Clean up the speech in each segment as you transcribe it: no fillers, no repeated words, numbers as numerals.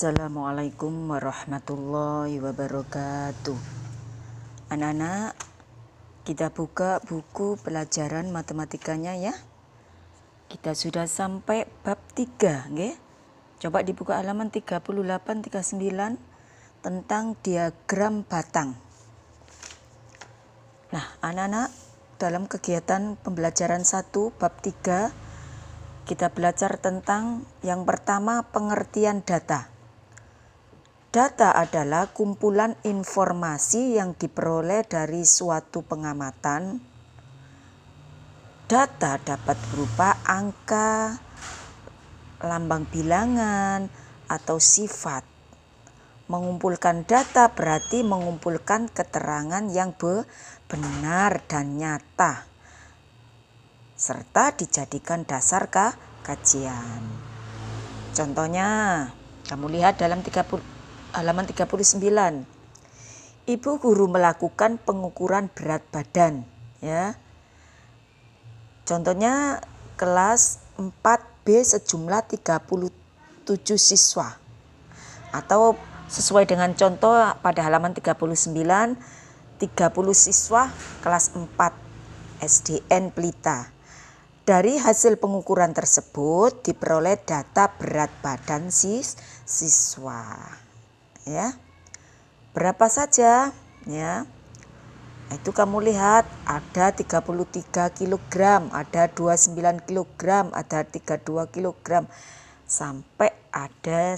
Assalamualaikum warahmatullahi wabarakatuh. Anak-anak, kita buka buku pelajaran matematikanya ya. Kita sudah sampai bab 3, nggih. Coba dibuka halaman 38 39 tentang diagram batang. Nah, anak-anak, dalam kegiatan pembelajaran 1 bab 3 kita belajar tentang yang pertama, pengertian data. Data adalah kumpulan informasi yang diperoleh dari suatu pengamatan. Data dapat berupa angka, lambang bilangan, atau sifat. Mengumpulkan data berarti mengumpulkan keterangan yang benar dan nyata, serta dijadikan dasar kajian. Contohnya, kamu lihat dalam halaman 39. Ibu guru melakukan pengukuran berat badan, ya. Contohnya kelas 4B sejumlah 37 siswa. Atau sesuai dengan contoh pada halaman 39, 30 siswa kelas 4 SDN Pelita. Dari hasil pengukuran tersebut diperoleh data berat badan siswa. Ya. Berapa saja? Ya. Itu kamu lihat ada 33 kg, ada 29 kg, ada 32 kg, sampai ada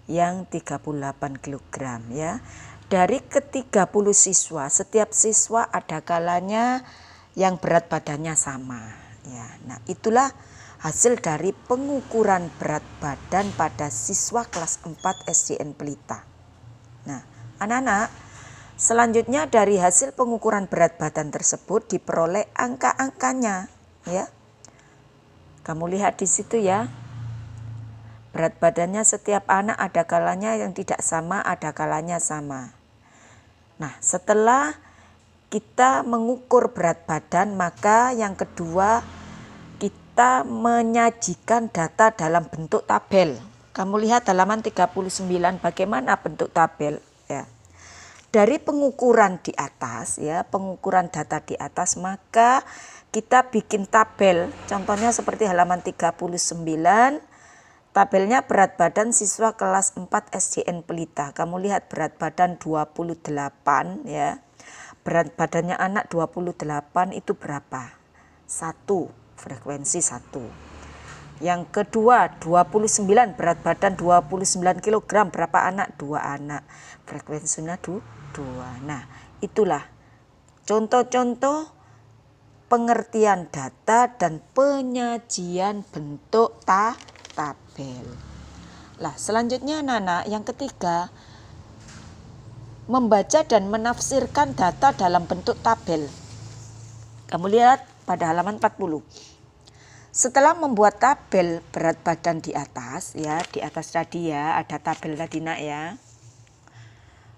yang 38 kg ya. Dari ke-30 siswa, setiap siswa ada kalanya yang berat badannya sama. Ya, nah itulah hasil dari pengukuran berat badan pada siswa kelas 4 SDN Pelita. Nah, anak-anak, selanjutnya dari hasil pengukuran berat badan tersebut diperoleh angka-angkanya, ya. Kamu lihat di situ ya. Berat badannya setiap anak ada kalanya yang tidak sama, ada kalanya sama. Nah, setelah kita mengukur berat badan, maka yang kedua kita menyajikan data dalam bentuk tabel. Kamu lihat halaman 39 bagaimana bentuk tabel ya. Dari pengukuran di atas ya, pengukuran data di atas, maka kita bikin tabel. Contohnya seperti halaman 39. Tabelnya berat badan siswa kelas 4 SDN Pelita. Kamu lihat berat badan 28 ya. Berat badannya anak 28 itu berapa? 1, frekuensi 1. Yang kedua 29, berat badan 29 kg, berapa anak? 2 anak. Frekuensinya 2. Nah, itulah contoh-contoh pengertian data dan penyajian bentuk tabel. Lah, selanjutnya anak-anak, yang ketiga, membaca dan menafsirkan data dalam bentuk tabel. Kamu lihat pada halaman 40. Setelah membuat tabel berat badan di atas ya, di atas tadi ya, ada tabel tadi nak ya.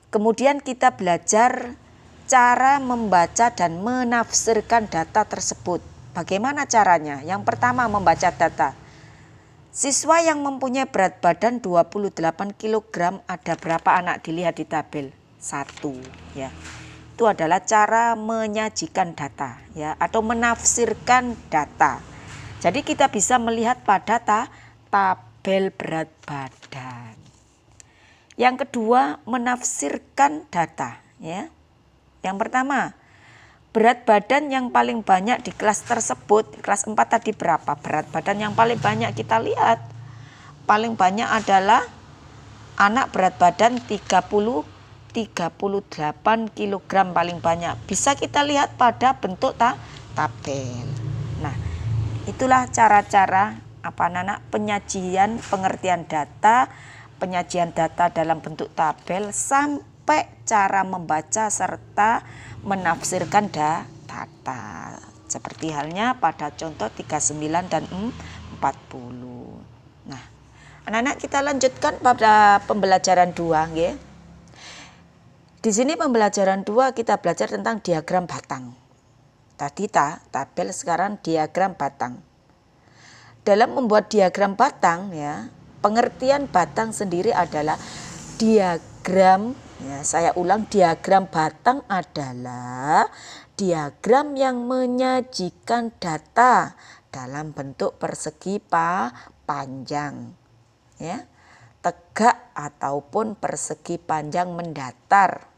Kemudian kita belajar cara membaca dan menafsirkan data tersebut. Bagaimana caranya? Yang pertama, membaca data. Siswa yang mempunyai berat badan 28 kg ada berapa anak? Dilihat di tabel. 1 ya. Itu adalah cara menyajikan data ya, atau menafsirkan data. Jadi kita bisa melihat pada tabel berat badan. Yang kedua, menafsirkan data ya. Yang pertama, berat badan yang paling banyak di kelas tersebut, kelas 4 tadi berapa? Berat badan yang paling banyak kita lihat. Paling banyak adalah anak berat badan 38 kg paling banyak. Bisa kita lihat pada bentuk tabel. Nah, itulah cara-cara anak-anak penyajian pengertian data, penyajian data dalam bentuk tabel, sampai cara membaca serta menafsirkan data. Seperti halnya pada contoh 39 dan 40. Nah, anak-anak, kita lanjutkan pada pembelajaran 2 nggih. Di sini pembelajaran 2 kita belajar tentang diagram batang. Tadi tabel, sekarang diagram batang. Dalam membuat diagram batang ya, pengertian batang sendiri adalah diagram, ya saya ulang, diagram batang adalah diagram yang menyajikan data dalam bentuk persegi panjang, ya, tegak ataupun persegi panjang mendatar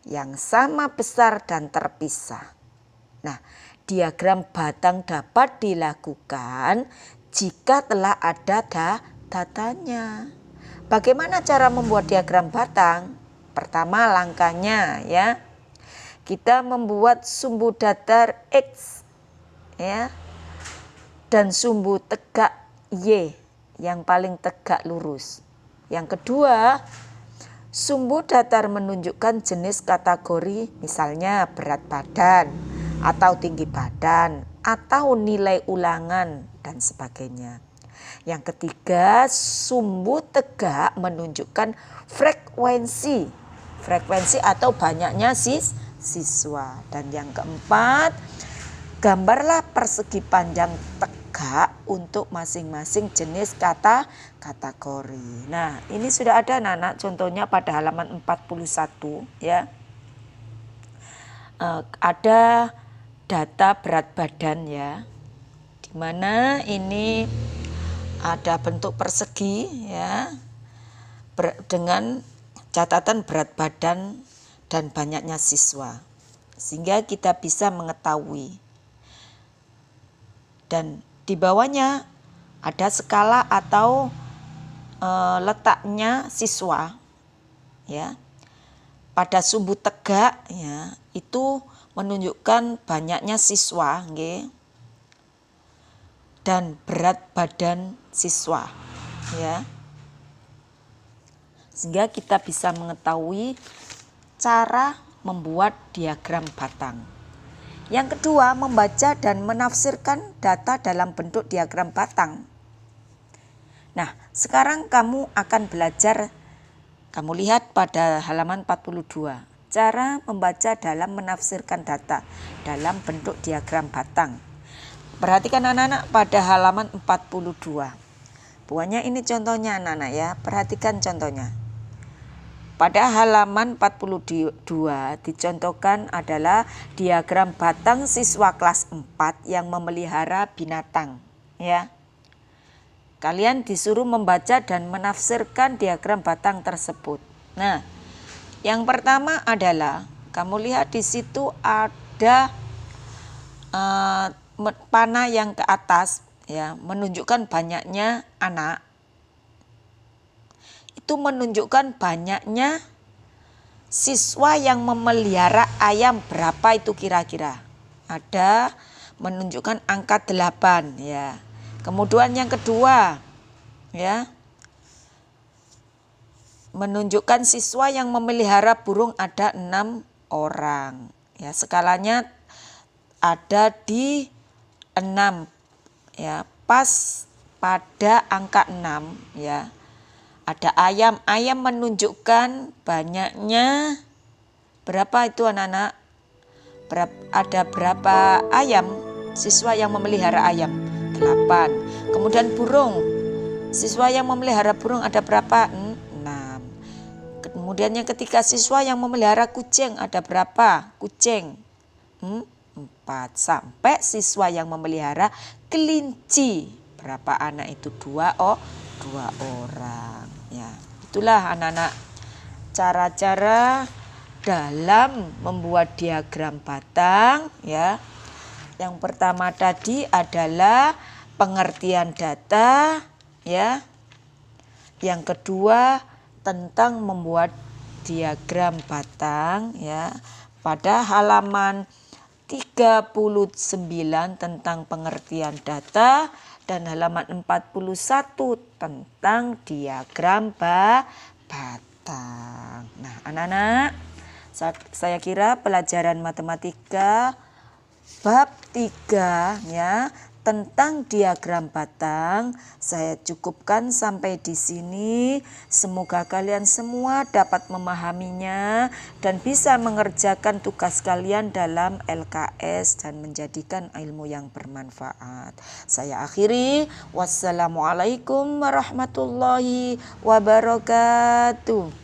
yang sama besar dan terpisah. Nah, diagram batang dapat dilakukan jika telah ada datanya. Bagaimana cara membuat diagram batang? Pertama langkahnya, ya, kita membuat sumbu datar X, ya, dan sumbu tegak Y yang paling tegak lurus. Yang kedua, sumbu datar menunjukkan jenis kategori, misalnya berat badan atau tinggi badan atau nilai ulangan dan sebagainya. Yang ketiga, sumbu tegak menunjukkan frekuensi atau banyaknya siswa. Dan yang keempat, gambarlah persegi panjang tegak untuk masing-masing jenis kategori. Nah, ini sudah ada anak-anak contohnya pada halaman 41, ya. Ada data berat badan, ya. Di mana ini ada bentuk persegi, ya, dengan catatan berat badan dan banyaknya siswa. Sehingga kita bisa mengetahui. Dan di bawahnya ada skala atau letaknya siswa, ya. Pada sumbu tegak, ya, itu menunjukkan banyaknya siswa, okay, dan berat badan siswa, ya. Sehingga kita bisa mengetahui cara membuat diagram batang. Yang kedua, membaca dan menafsirkan data dalam bentuk diagram batang. Nah, sekarang kamu akan belajar, kamu lihat pada halaman 42, cara membaca dalam menafsirkan data dalam bentuk diagram batang. Perhatikan anak-anak pada halaman 42. Buahnya ini contohnya anak-anak, ya, perhatikan contohnya. Pada halaman 42 dicontohkan adalah diagram batang siswa kelas 4 yang memelihara binatang, ya. Kalian disuruh membaca dan menafsirkan diagram batang tersebut. Nah, yang pertama adalah kamu lihat di situ ada panah yang ke atas, ya, menunjukkan banyaknya anak. Itu menunjukkan banyaknya siswa yang memelihara ayam, berapa itu kira-kira. Ada menunjukkan angka 8, ya. Kemudian yang kedua, ya, menunjukkan siswa yang memelihara burung ada 6 orang. Ya, skalanya ada di 6, ya, pas pada angka 6, ya. Ada ayam menunjukkan banyaknya berapa itu anak-anak? Ada berapa ayam? Siswa yang memelihara ayam 8. Kemudian burung, siswa yang memelihara burung ada berapa? 6. Kemudian yang ketiga, siswa yang memelihara kucing ada berapa? Kucing 4. Sampai siswa yang memelihara kelinci, berapa anak itu? 2 orang. Ya, itulah anak-anak cara-cara dalam membuat diagram batang, ya. Yang pertama tadi adalah pengertian data, ya. Yang kedua tentang membuat diagram batang, ya. Pada halaman 39 tentang pengertian data dan halaman 41 tentang diagram batang. Nah, anak-anak, saya kira pelajaran matematika bab 3, ya, tentang diagram batang saya cukupkan sampai di sini. Semoga kalian semua dapat memahaminya dan bisa mengerjakan tugas kalian dalam LKS dan menjadikan ilmu yang bermanfaat. Saya akhiri. Wassalamualaikum warahmatullahi wabarakatuh.